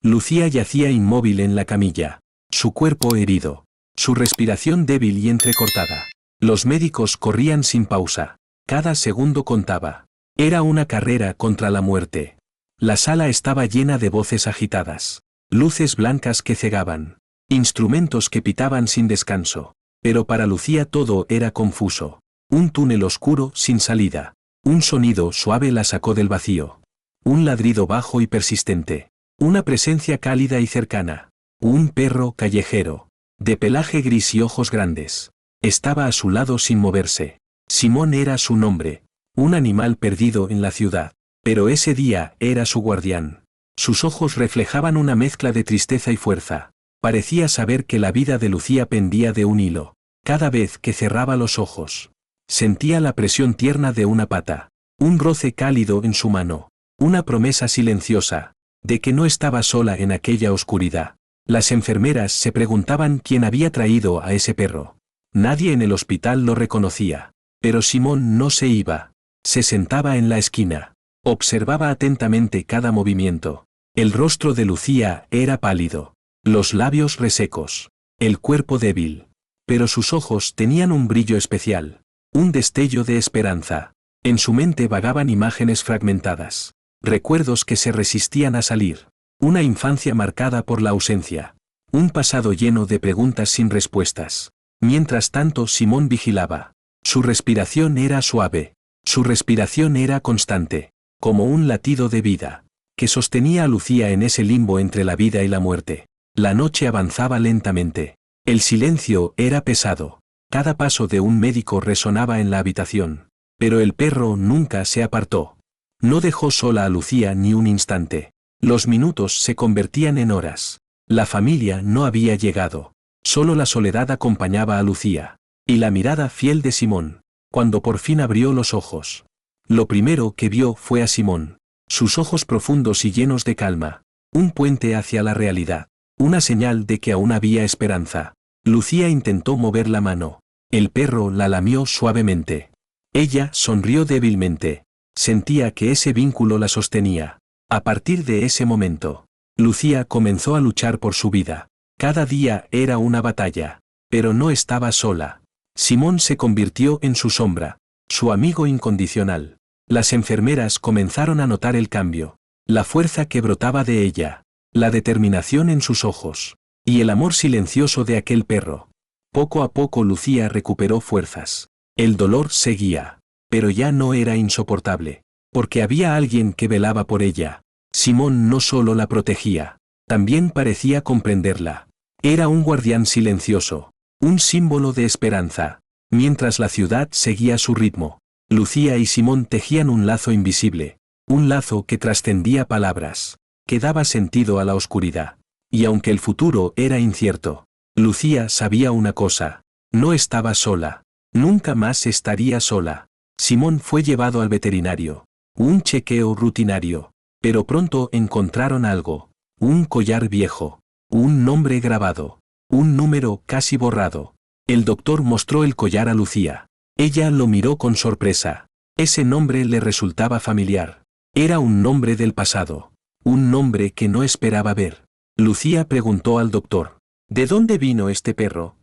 Lucía yacía inmóvil en la camilla, su cuerpo herido, su respiración débil y entrecortada. Los médicos corrían sin pausa, cada segundo contaba. Era una carrera contra la muerte. La sala estaba llena de voces agitadas, luces blancas que cegaban, instrumentos que pitaban sin descanso. Pero para Lucía todo era confuso. Un túnel oscuro sin salida. Un sonido suave la sacó del vacío. Un ladrido bajo y persistente. Una presencia cálida y cercana. Un perro callejero, de pelaje gris y ojos grandes. Estaba a su lado sin moverse. Simón era su nombre. Un animal perdido en la ciudad. Pero ese día era su guardián. Sus ojos reflejaban una mezcla de tristeza y fuerza. Parecía saber que la vida de Lucía pendía de un hilo. Cada vez que cerraba los ojos, sentía la presión tierna de una pata, un roce cálido en su mano, una promesa silenciosa, de que no estaba sola en aquella oscuridad. Las enfermeras se preguntaban quién había traído a ese perro. Nadie en el hospital lo reconocía, pero Simón no se iba. Se sentaba en la esquina, observaba atentamente cada movimiento. El rostro de Lucía era pálido, los labios resecos, el cuerpo débil. Pero sus ojos tenían un brillo especial, un destello de esperanza. En su mente vagaban imágenes fragmentadas, recuerdos que se resistían a salir, una infancia marcada por la ausencia, un pasado lleno de preguntas sin respuestas. Mientras tanto Simón vigilaba. Su respiración era suave, su respiración era constante, como un latido de vida, que sostenía a Lucía en ese limbo entre la vida y la muerte. La noche avanzaba lentamente. El silencio era pesado. Cada paso de un médico resonaba en la habitación. Pero el perro nunca se apartó. No dejó sola a Lucía ni un instante. Los minutos se convertían en horas. La familia no había llegado. Solo la soledad acompañaba a Lucía. Y la mirada fiel de Simón. Cuando por fin abrió los ojos, lo primero que vio fue a Simón. Sus ojos profundos y llenos de calma. Un puente hacia la realidad. Una señal de que aún había esperanza. Lucía intentó mover la mano. El perro la lamió suavemente. Ella sonrió débilmente. Sentía que ese vínculo la sostenía. A partir de ese momento, Lucía comenzó a luchar por su vida. Cada día era una batalla. Pero no estaba sola. Simón se convirtió en su sombra, su amigo incondicional. Las enfermeras comenzaron a notar el cambio. La fuerza que brotaba de ella. La determinación en sus ojos, y el amor silencioso de aquel perro. Poco a poco Lucía recuperó fuerzas. El dolor seguía, pero ya no era insoportable, porque había alguien que velaba por ella. Simón no solo la protegía, también parecía comprenderla. Era un guardián silencioso, un símbolo de esperanza. Mientras la ciudad seguía su ritmo, Lucía y Simón tejían un lazo invisible, un lazo que trascendía palabras, que daba sentido a la oscuridad. Y aunque el futuro era incierto, Lucía sabía una cosa: no estaba sola, nunca más estaría sola. Simón fue llevado al veterinario, un chequeo rutinario, pero pronto encontraron algo, un collar viejo, un nombre grabado, un número casi borrado. El doctor mostró el collar a Lucía. Ella lo miró con sorpresa. Ese nombre le resultaba familiar. Era un nombre del pasado. Un nombre que no esperaba ver. Lucía preguntó al doctor: ¿de dónde vino este perro?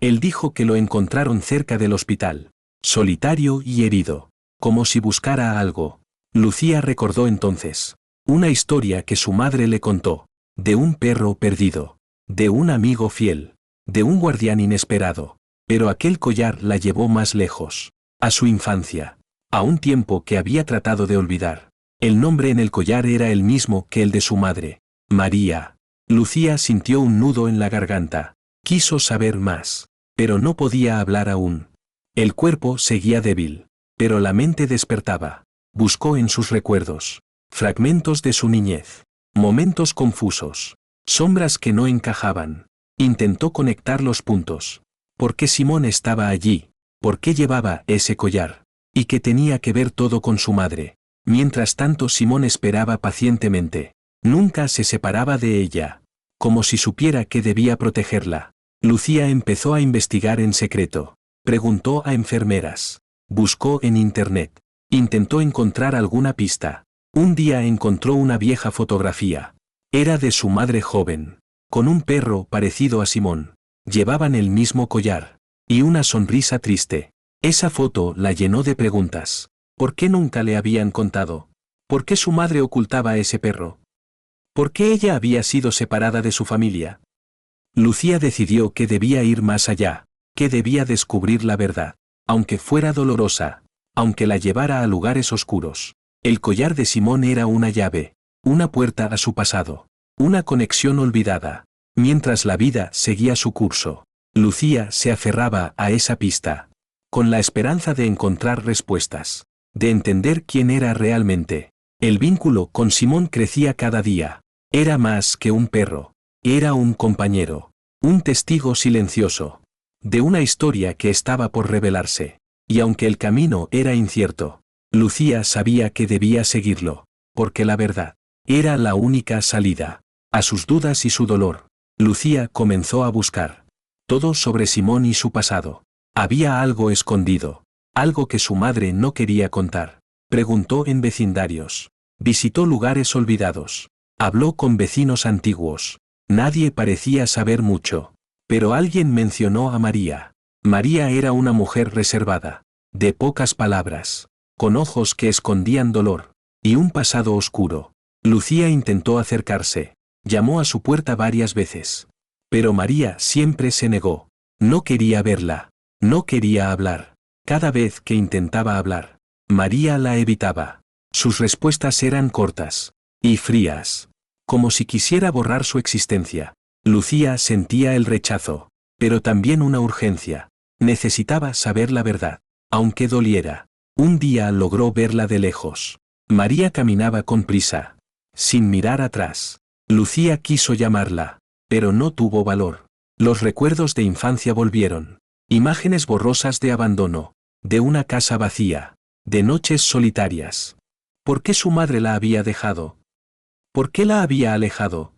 Él dijo que lo encontraron cerca del hospital, solitario y herido, como si buscara algo. Lucía recordó entonces una historia que su madre le contó, de un perro perdido, de un amigo fiel, de un guardián inesperado. Pero aquel collar la llevó más lejos, a su infancia, a un tiempo que había tratado de olvidar. El nombre en el collar era el mismo que el de su madre, María. Lucía sintió un nudo en la garganta. Quiso saber más, pero no podía hablar aún. El cuerpo seguía débil, pero la mente despertaba. Buscó en sus recuerdos fragmentos de su niñez, momentos confusos, sombras que no encajaban. Intentó conectar los puntos. ¿Por qué Simón estaba allí? ¿Por qué llevaba ese collar? ¿Y qué tenía que ver todo con su madre? Mientras tanto Simón esperaba pacientemente. Nunca se separaba de ella, como si supiera que debía protegerla. Lucía empezó a investigar en secreto. Preguntó a enfermeras. Buscó en internet. Intentó encontrar alguna pista. Un día encontró una vieja fotografía. Era de su madre joven, con un perro parecido a Simón. Llevaban el mismo collar, y una sonrisa triste. Esa foto la llenó de preguntas. ¿Por qué nunca le habían contado? ¿Por qué su madre ocultaba a ese perro? ¿Por qué ella había sido separada de su familia? Lucía decidió que debía ir más allá, que debía descubrir la verdad, aunque fuera dolorosa, aunque la llevara a lugares oscuros. El collar de Simón era una llave, una puerta a su pasado, una conexión olvidada. Mientras la vida seguía su curso, Lucía se aferraba a esa pista, con la esperanza de encontrar respuestas, de entender quién era realmente. El vínculo con Simón crecía cada día. Era más que un perro, era un compañero, un testigo silencioso, de una historia que estaba por revelarse. Y aunque el camino era incierto, Lucía sabía que debía seguirlo, porque la verdad era la única salida a sus dudas y su dolor. Lucía comenzó a buscar todo sobre Simón y su pasado. Había algo escondido, algo que su madre no quería contar. Preguntó en vecindarios, visitó lugares olvidados, habló con vecinos antiguos. Nadie parecía saber mucho, pero alguien mencionó a María. María era una mujer reservada, de pocas palabras, con ojos que escondían dolor, y un pasado oscuro. Lucía intentó acercarse, llamó a su puerta varias veces. Pero María siempre se negó. No quería verla, no quería hablar. Cada vez que intentaba hablar, María la evitaba. Sus respuestas eran cortas y frías, como si quisiera borrar su existencia. Lucía sentía el rechazo, pero también una urgencia. Necesitaba saber la verdad, aunque doliera. Un día logró verla de lejos. María caminaba con prisa, sin mirar atrás. Lucía quiso llamarla, pero no tuvo valor. Los recuerdos de infancia volvieron. Imágenes borrosas de abandono, de una casa vacía, de noches solitarias. ¿Por qué su madre la había dejado? ¿Por qué la había alejado?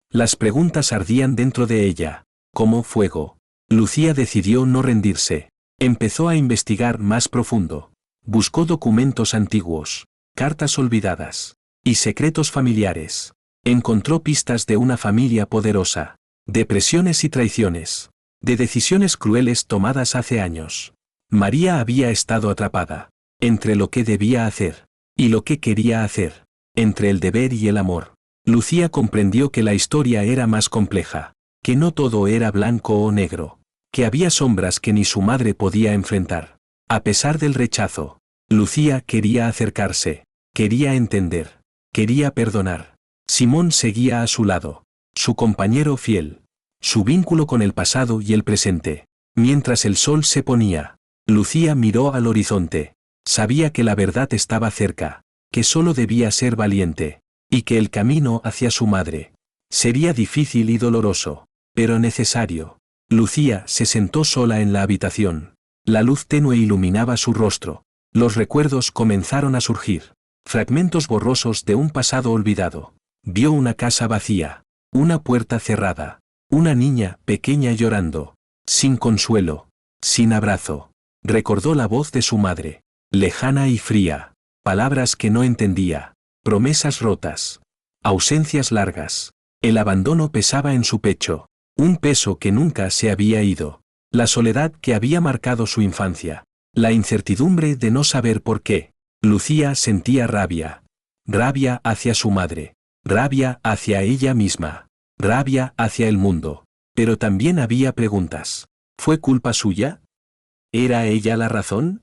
Las preguntas ardían dentro de ella, como fuego. Lucía decidió no rendirse. Empezó a investigar más profundo. Buscó documentos antiguos, cartas olvidadas, y secretos familiares. Encontró pistas de una familia poderosa, de presiones y traiciones, de decisiones crueles tomadas hace años. María había estado atrapada, entre lo que debía hacer, y lo que quería hacer, entre el deber y el amor. Lucía comprendió que la historia era más compleja, que no todo era blanco o negro, que había sombras que ni su madre podía enfrentar. A pesar del rechazo, Lucía quería acercarse, quería entender, quería perdonar. Simón seguía a su lado, su compañero fiel, su vínculo con el pasado y el presente. Mientras el sol se ponía, Lucía miró al horizonte. Sabía que la verdad estaba cerca, que solo debía ser valiente, y que el camino hacia su madre sería difícil y doloroso, pero necesario. Lucía se sentó sola en la habitación. La luz tenue iluminaba su rostro. Los recuerdos comenzaron a surgir, fragmentos borrosos de un pasado olvidado. Vio una casa vacía, una puerta cerrada, una niña pequeña llorando, sin consuelo, sin abrazo. Recordó la voz de su madre, lejana y fría, palabras que no entendía, promesas rotas, ausencias largas. El abandono pesaba en su pecho, un peso que nunca se había ido, la soledad que había marcado su infancia, la incertidumbre de no saber por qué. Lucía sentía rabia, rabia hacia su madre, rabia hacia ella misma, rabia hacia el mundo, pero también había preguntas. ¿Fue culpa suya? ¿Era ella la razón?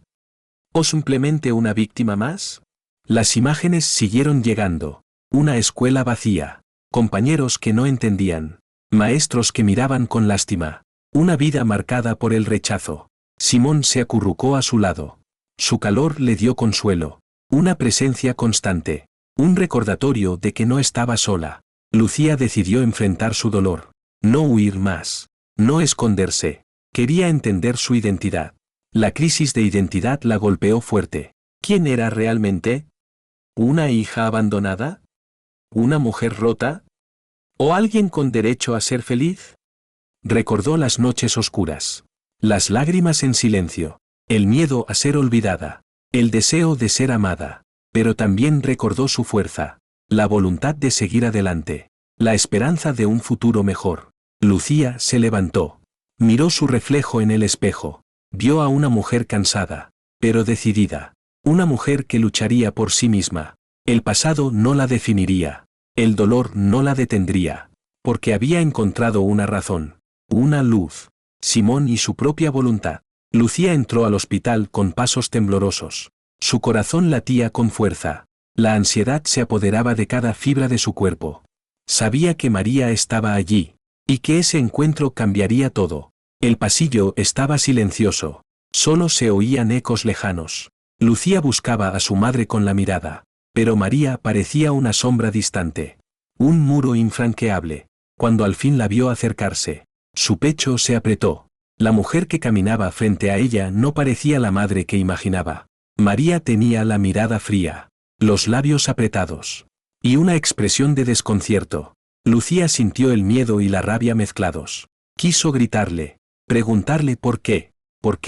¿O simplemente una víctima más? Las imágenes siguieron llegando. Una escuela vacía, compañeros que no entendían, maestros que miraban con lástima, una vida marcada por el rechazo. Simón se acurrucó a su lado. Su calor le dio consuelo, una presencia constante, un recordatorio de que no estaba sola. Lucía decidió enfrentar su dolor, no huir más, no esconderse. Quería entender su identidad. La crisis de identidad la golpeó fuerte. ¿Quién era realmente? ¿Una hija abandonada? ¿Una mujer rota? ¿O alguien con derecho a ser feliz? Recordó las noches oscuras, las lágrimas en silencio, el miedo a ser olvidada, el deseo de ser amada, pero también recordó su fuerza, la voluntad de seguir adelante. la esperanza de un futuro mejor. Lucía se levantó. Miró su reflejo en el espejo. Vio a una mujer cansada, pero decidida. Una mujer que lucharía por sí misma. El pasado no la definiría. El dolor no la detendría. Porque había encontrado una razón. Una luz. Simón y su propia voluntad. Lucía entró al hospital con pasos temblorosos. Su corazón latía con fuerza. La ansiedad se apoderaba de cada fibra de su cuerpo. Sabía que María estaba allí, y que ese encuentro cambiaría todo. El pasillo estaba silencioso. Solo se oían ecos lejanos. Lucía buscaba a su madre con la mirada, pero María parecía una sombra distante. Un muro infranqueable. Cuando al fin la vio acercarse, su pecho se apretó. La mujer que caminaba frente a ella no parecía la madre que imaginaba. María tenía la mirada fría, los labios apretados, y una expresión de desconcierto. Lucía sintió el miedo y la rabia mezclados. Quiso gritarle, preguntarle por qué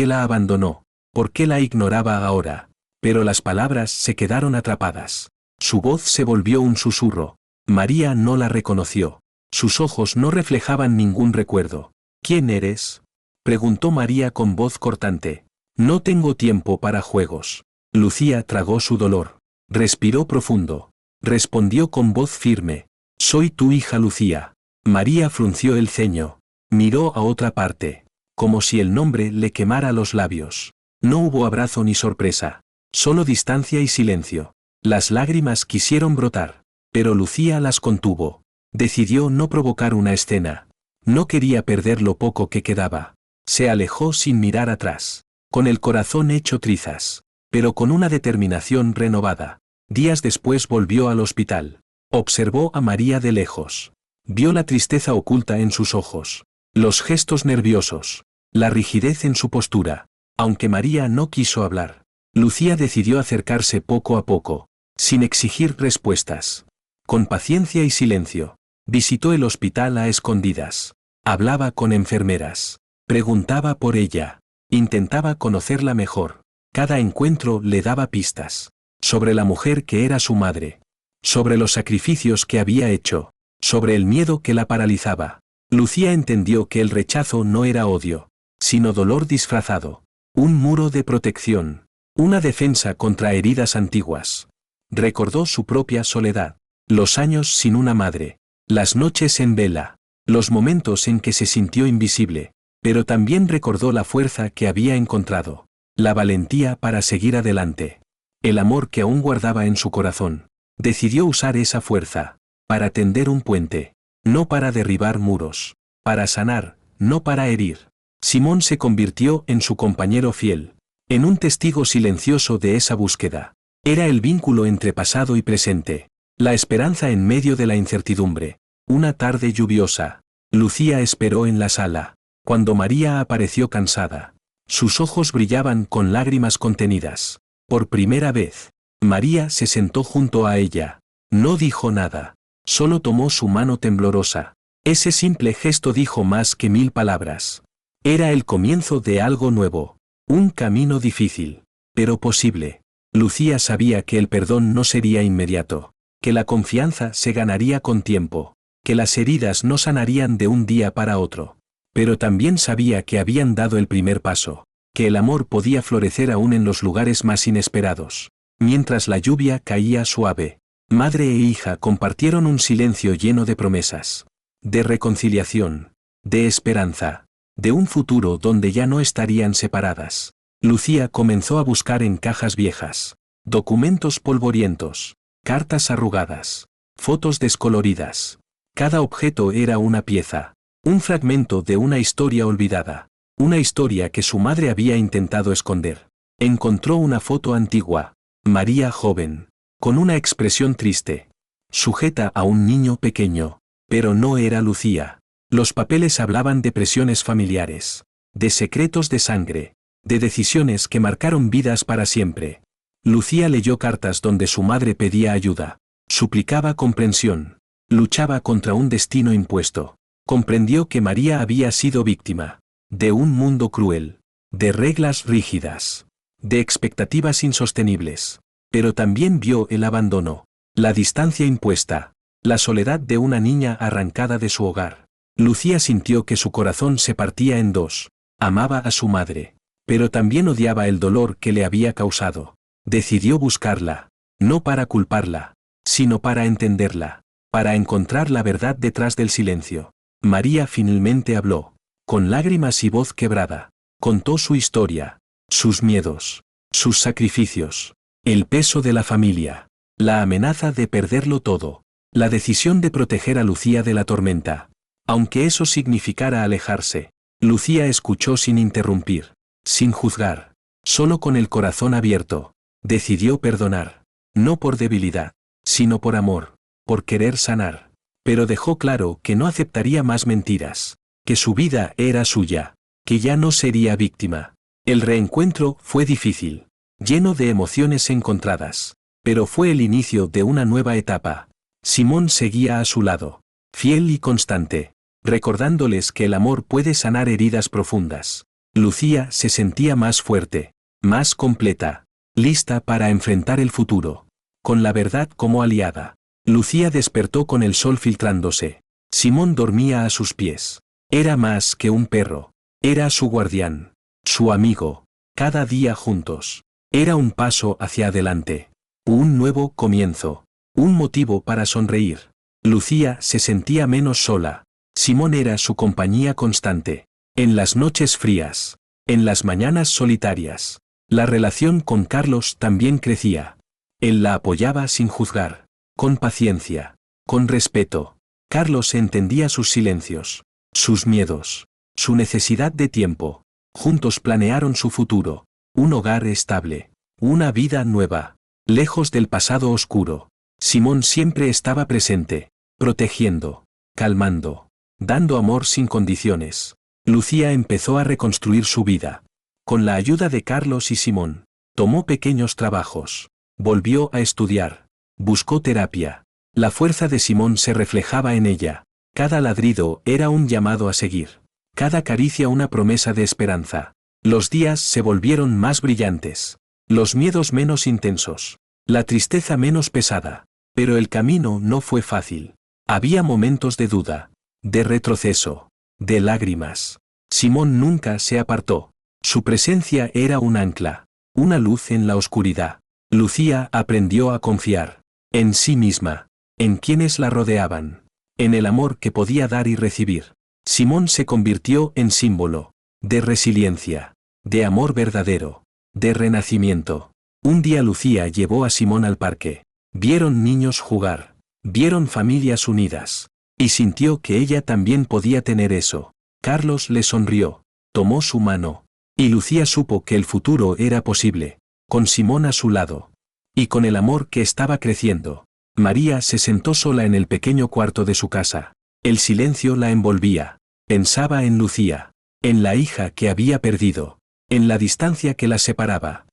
la abandonó, por qué la ignoraba ahora, pero las palabras se quedaron atrapadas. Su voz se volvió un susurro. María no la reconoció. Sus ojos no reflejaban ningún recuerdo. ¿Quién eres?, preguntó María con voz cortante. No tengo tiempo para juegos. Lucía tragó su dolor. Respiró profundo. Respondió con voz firme. Soy tu hija Lucía. María frunció el ceño. Miró a otra parte, como si el nombre le quemara los labios. No hubo abrazo ni sorpresa. Solo distancia y silencio. Las lágrimas quisieron brotar, pero Lucía las contuvo. Decidió no provocar una escena. No quería perder lo poco que quedaba. Se alejó sin mirar atrás, con el corazón hecho trizas, pero con una determinación renovada. Días después volvió al hospital. Observó a María de lejos. Vio la tristeza oculta en sus ojos, los gestos nerviosos, la rigidez en su postura. Aunque María no quiso hablar, Lucía decidió acercarse poco a poco, sin exigir respuestas. Con paciencia y silencio, visitó el hospital a escondidas. Hablaba con enfermeras. Preguntaba por ella. Intentaba conocerla mejor. Cada encuentro le daba pistas. Sobre la mujer que era su madre. Sobre los sacrificios que había hecho. Sobre el miedo que la paralizaba. Lucía entendió que el rechazo no era odio, sino dolor disfrazado. Un muro de protección. Una defensa contra heridas antiguas. Recordó su propia soledad. Los años sin una madre. Las noches en vela. Los momentos en que se sintió invisible. Pero también recordó la fuerza que había encontrado, la valentía para seguir adelante, el amor que aún guardaba en su corazón. Decidió usar esa fuerza, para tender un puente, no para derribar muros, para sanar, no para herir. Simón se convirtió en su compañero fiel, en un testigo silencioso de esa búsqueda. Era el vínculo entre pasado y presente, la esperanza en medio de la incertidumbre. Una tarde lluviosa, Lucía esperó en la sala. Cuando María apareció cansada, sus ojos brillaban con lágrimas contenidas. Por primera vez, María se sentó junto a ella. No dijo nada, solo tomó su mano temblorosa. Ese simple gesto dijo más que 1000 palabras. Era el comienzo de algo nuevo, un camino difícil, pero posible. Lucía sabía que el perdón no sería inmediato, que la confianza se ganaría con tiempo, que las heridas no sanarían de un día para otro. Pero también sabía que habían dado el primer paso, que el amor podía florecer aún en los lugares más inesperados. Mientras la lluvia caía suave, madre e hija compartieron un silencio lleno de promesas, de reconciliación, de esperanza, de un futuro donde ya no estarían separadas. Lucía comenzó a buscar en cajas viejas, documentos polvorientos, cartas arrugadas, fotos descoloridas. Cada objeto era una pieza. Un fragmento de una historia olvidada, una historia que su madre había intentado esconder. Encontró una foto antigua, María joven, con una expresión triste, sujeta a un niño pequeño, pero no era Lucía. Los papeles hablaban de presiones familiares, de secretos de sangre, de decisiones que marcaron vidas para siempre. Lucía leyó cartas donde su madre pedía ayuda, suplicaba comprensión, luchaba contra un destino impuesto. Comprendió que María había sido víctima de un mundo cruel, de reglas rígidas, de expectativas insostenibles, pero también vio el abandono, la distancia impuesta, La soledad de una niña arrancada de su hogar. Lucía sintió que su corazón se partía en dos. Amaba a su madre, pero también odiaba el dolor que le había causado. Decidió buscarla, no para culparla, sino para entenderla, para encontrar la verdad detrás del silencio. María finalmente habló, con lágrimas y voz quebrada. Contó su historia, sus miedos, sus sacrificios, el peso de la familia, la amenaza de perderlo todo, la decisión de proteger a Lucía de la tormenta. Aunque eso significara alejarse, Lucía escuchó sin interrumpir, sin juzgar, solo con el corazón abierto. Decidió perdonar, no por debilidad, sino por amor, por querer sanar. Pero dejó claro que no aceptaría más mentiras, que su vida era suya, que ya no sería víctima. El reencuentro fue difícil, lleno de emociones encontradas, pero fue el inicio de una nueva etapa. Simón seguía a su lado, fiel y constante, recordándoles que el amor puede sanar heridas profundas. Lucía se sentía más fuerte, más completa, lista para enfrentar el futuro, con la verdad como aliada. Lucía despertó con el sol filtrándose. Simón dormía a sus pies. Era más que un perro, era su guardián, su amigo, cada día juntos. Era un paso hacia adelante, un nuevo comienzo, un motivo para sonreír. Lucía se sentía menos sola. Simón era su compañía constante, en las noches frías, en las mañanas solitarias. La relación con Carlos también crecía. Él la apoyaba sin juzgar, con paciencia, con respeto. Carlos entendía sus silencios, sus miedos, su necesidad de tiempo. Juntos planearon su futuro, un hogar estable, una vida nueva, lejos del pasado oscuro. Simón siempre estaba presente, protegiendo, calmando, dando amor sin condiciones. Lucía empezó a reconstruir su vida. Con la ayuda de Carlos y Simón, tomó pequeños trabajos, volvió a estudiar, buscó terapia. La fuerza de Simón se reflejaba en ella. Cada ladrido era un llamado a seguir, cada caricia una promesa de esperanza. Los días se volvieron más brillantes, los miedos menos intensos, la tristeza menos pesada, pero el camino no fue fácil. Había momentos de duda, de retroceso, de lágrimas. Simón nunca se apartó. Su presencia era un ancla, una luz en la oscuridad. Lucía aprendió a confiar en sí misma, en quienes la rodeaban, en el amor que podía dar y recibir. Simón se convirtió en símbolo de resiliencia, de amor verdadero, de renacimiento. Un día Lucía llevó a Simón al parque. Vieron niños jugar, vieron familias unidas, y sintió que ella también podía tener eso. Carlos le sonrió, tomó su mano, y Lucía supo que el futuro era posible, con Simón a su lado, y con el amor que estaba creciendo. María se sentó sola en el pequeño cuarto de su casa. El silencio la envolvía. Pensaba en Lucía, en la hija que había perdido, en la distancia que la separaba.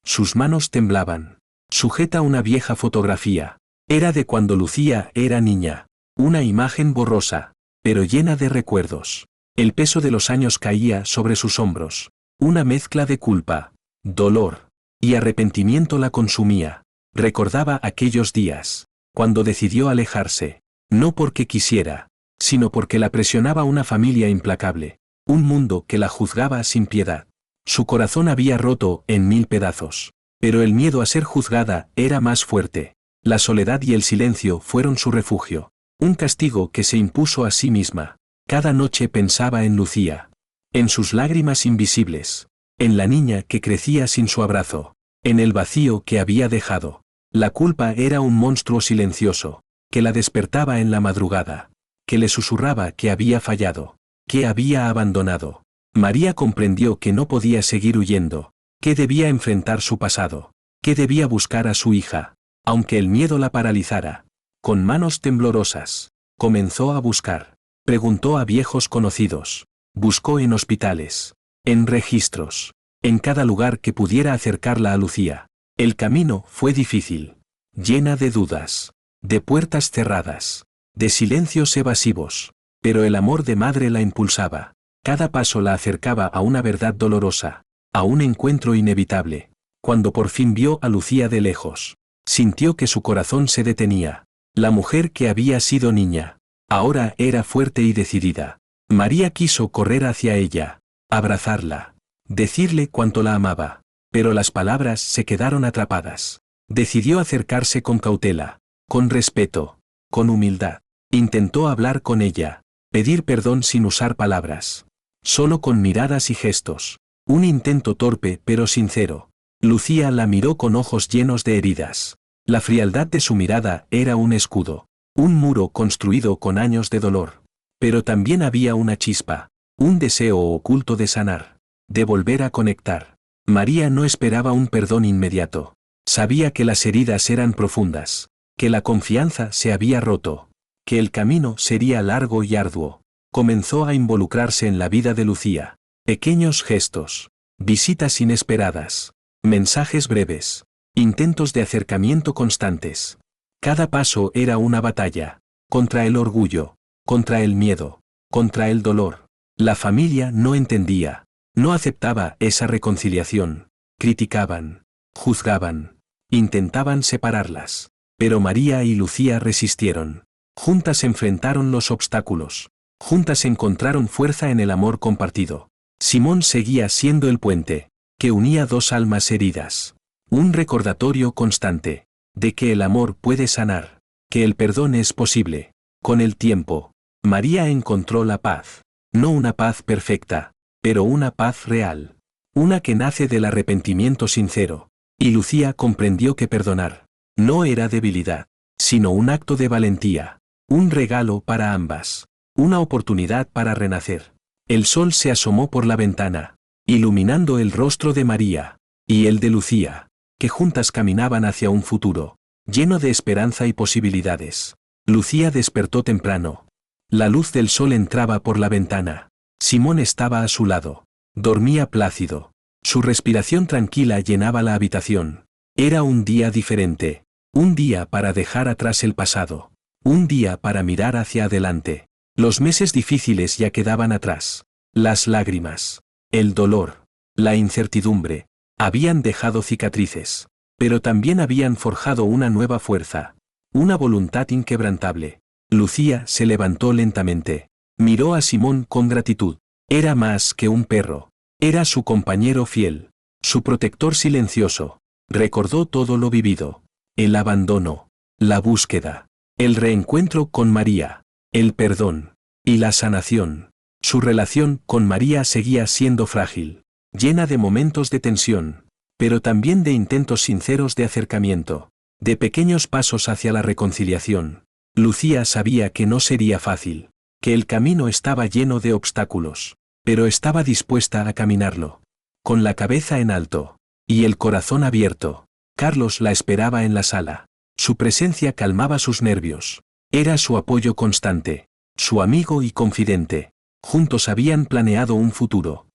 Sus manos temblaban. Sujeta una vieja fotografía. Era de cuando Lucía era niña. Una imagen borrosa, pero llena de recuerdos. El peso de los años caía sobre sus hombros. Una mezcla de culpa, dolor y arrepentimiento la consumía. Recordaba aquellos días, cuando decidió alejarse, no porque quisiera, sino porque la presionaba una familia implacable, un mundo que la juzgaba sin piedad. Su corazón había roto en 1000 pedazos, pero el miedo a ser juzgada era más fuerte. La soledad y el silencio fueron su refugio, un castigo que se impuso a sí misma. Cada noche pensaba en Lucía, en sus lágrimas invisibles, en la niña que crecía sin su abrazo, en el vacío que había dejado. La culpa era un monstruo silencioso, que la despertaba en la madrugada, que le susurraba que había fallado, que había abandonado. María comprendió que no podía seguir huyendo, que debía enfrentar su pasado, que debía buscar a su hija, aunque el miedo la paralizara. Con manos temblorosas, comenzó a buscar. Preguntó a viejos conocidos, buscó en hospitales, en registros, en cada lugar que pudiera acercarla a Lucía. El camino fue difícil, llena de dudas, de puertas cerradas, de silencios evasivos, pero el amor de madre la impulsaba. Cada paso la acercaba a una verdad dolorosa, a un encuentro inevitable. Cuando por fin vio a Lucía de lejos, sintió que su corazón se detenía. La mujer que había sido niña, ahora era fuerte y decidida. María quiso correr hacia ella, abrazarla, decirle cuánto la amaba, pero las palabras se quedaron atrapadas. Decidió acercarse con cautela, con respeto, con humildad. Intentó hablar con ella, pedir perdón sin usar palabras, solo con miradas y gestos. Un intento torpe pero sincero. Lucía la miró con ojos llenos de heridas. La frialdad de su mirada era un escudo, un muro construido con años de dolor. Pero también había una chispa, un deseo oculto de sanar, de volver a conectar. María no esperaba un perdón inmediato. Sabía que las heridas eran profundas, que la confianza se había roto, que el camino sería largo y arduo. Comenzó a involucrarse en la vida de Lucía. Pequeños gestos, visitas inesperadas, mensajes breves, intentos de acercamiento constantes. Cada paso era una batalla, contra el orgullo, contra el miedo, contra el dolor. La familia no entendía, no aceptaba esa reconciliación. Criticaban, juzgaban, intentaban separarlas. Pero María y Lucía resistieron. Juntas enfrentaron los obstáculos. Juntas encontraron fuerza en el amor compartido. Simón seguía siendo el puente, que unía dos almas heridas. Un recordatorio constante, de que el amor puede sanar, que el perdón es posible. Con el tiempo, María encontró la paz. No una paz perfecta, pero una paz real. Una que nace del arrepentimiento sincero. Y Lucía comprendió que perdonar no era debilidad, sino un acto de valentía. Un regalo para ambas. Una oportunidad para renacer. El sol se asomó por la ventana, iluminando el rostro de María y el de Lucía, que juntas caminaban hacia un futuro, lleno de esperanza y posibilidades. Lucía despertó temprano. La luz del sol entraba por la ventana. Simón estaba a su lado. Dormía plácido. Su respiración tranquila llenaba la habitación. Era un día diferente. Un día para dejar atrás el pasado. Un día para mirar hacia adelante. Los meses difíciles ya quedaban atrás. Las lágrimas, el dolor, la incertidumbre, habían dejado cicatrices, pero también habían forjado una nueva fuerza, una voluntad inquebrantable. Lucía se levantó lentamente, miró a Simón con gratitud. Era más que un perro, era su compañero fiel, su protector silencioso. Recordó todo lo vivido, el abandono, la búsqueda, el reencuentro con María. El perdón y la sanación. Su relación con María seguía siendo frágil, llena de momentos de tensión, pero también de intentos sinceros de acercamiento, de pequeños pasos hacia la reconciliación. Lucía sabía que no sería fácil, que el camino estaba lleno de obstáculos, pero estaba dispuesta a caminarlo. Con la cabeza en alto y el corazón abierto, Carlos la esperaba en la sala. Su presencia calmaba sus nervios. Era su apoyo constante, su amigo y confidente. Juntos habían planeado un futuro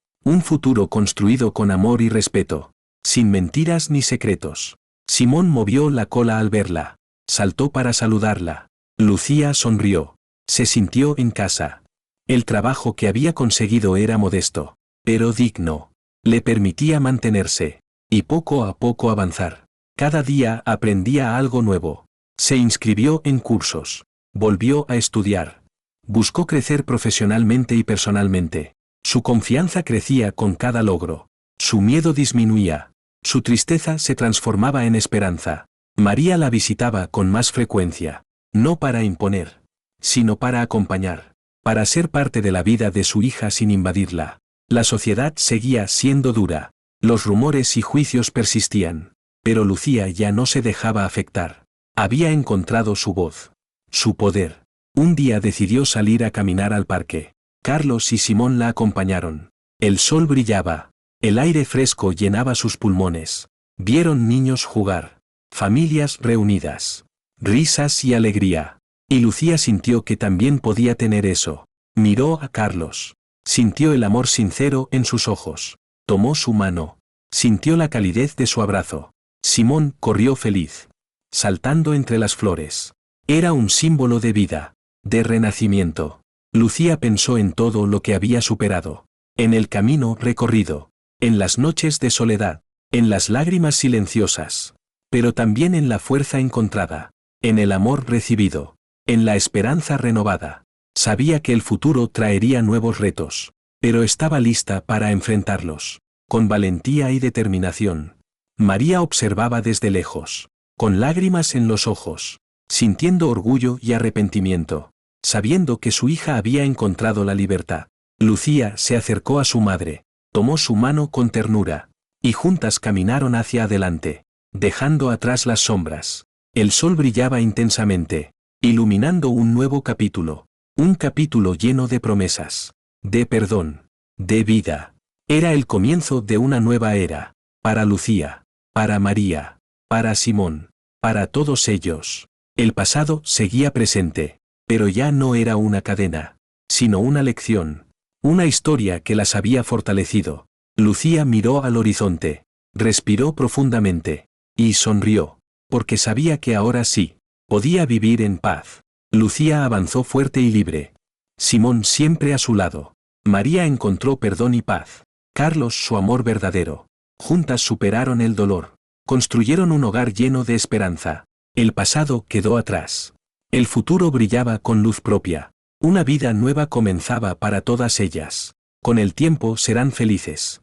construido con amor y respeto, sin mentiras ni secretos. Simón movió la cola al verla, saltó para saludarla. Lucía sonrió, se sintió en casa. El trabajo que había conseguido era modesto, pero digno. Le permitía mantenerse, y poco a poco avanzar. Cada día aprendía algo nuevo. Se inscribió en cursos, volvió a estudiar, buscó crecer profesionalmente y personalmente. Su confianza crecía con cada logro, su miedo disminuía, su tristeza se transformaba en esperanza. María la visitaba con más frecuencia, no para imponer, sino para acompañar, para ser parte de la vida de su hija sin invadirla. La sociedad seguía siendo dura, los rumores y juicios persistían, pero Lucía ya no se dejaba afectar. Había encontrado su voz, su poder. Un día decidió salir a caminar al parque. Carlos y Simón la acompañaron. El sol brillaba, el aire fresco llenaba sus pulmones. Vieron niños jugar, familias reunidas, risas y alegría. Y Lucía sintió que también podía tener eso. Miró a Carlos, sintió el amor sincero en sus ojos. Tomó su mano, sintió la calidez de su abrazo. Simón corrió feliz, saltando entre las flores. Era un símbolo de vida, de renacimiento. Lucía pensó en todo lo que había superado, en el camino recorrido, en las noches de soledad, en las lágrimas silenciosas, pero también en la fuerza encontrada. en el amor recibido, en la esperanza renovada. Sabía que el futuro traería nuevos retos, pero estaba lista para enfrentarlos, con valentía y determinación. María observaba desde lejos, con lágrimas en los ojos, sintiendo orgullo y arrepentimiento, sabiendo que su hija había encontrado la libertad. Lucía se acercó a su madre, tomó su mano con ternura, y juntas caminaron hacia adelante, dejando atrás las sombras. El sol brillaba intensamente, iluminando un nuevo capítulo, un capítulo lleno de promesas, de perdón, de vida. Era el comienzo de una nueva era, para Lucía, para María, para Simón, para todos ellos. El pasado seguía presente, pero ya no era una cadena, sino una lección, una historia que las había fortalecido. Lucía miró al horizonte, respiró profundamente, y sonrió, porque sabía que ahora sí, podía vivir en paz. Lucía avanzó fuerte y libre. Simón siempre a su lado. María encontró perdón y paz. Carlos su amor verdadero. Juntas superaron el dolor. Construyeron un hogar lleno de esperanza. El pasado quedó atrás. El futuro brillaba con luz propia. Una vida nueva comenzaba para todas ellas. Con el tiempo serán felices.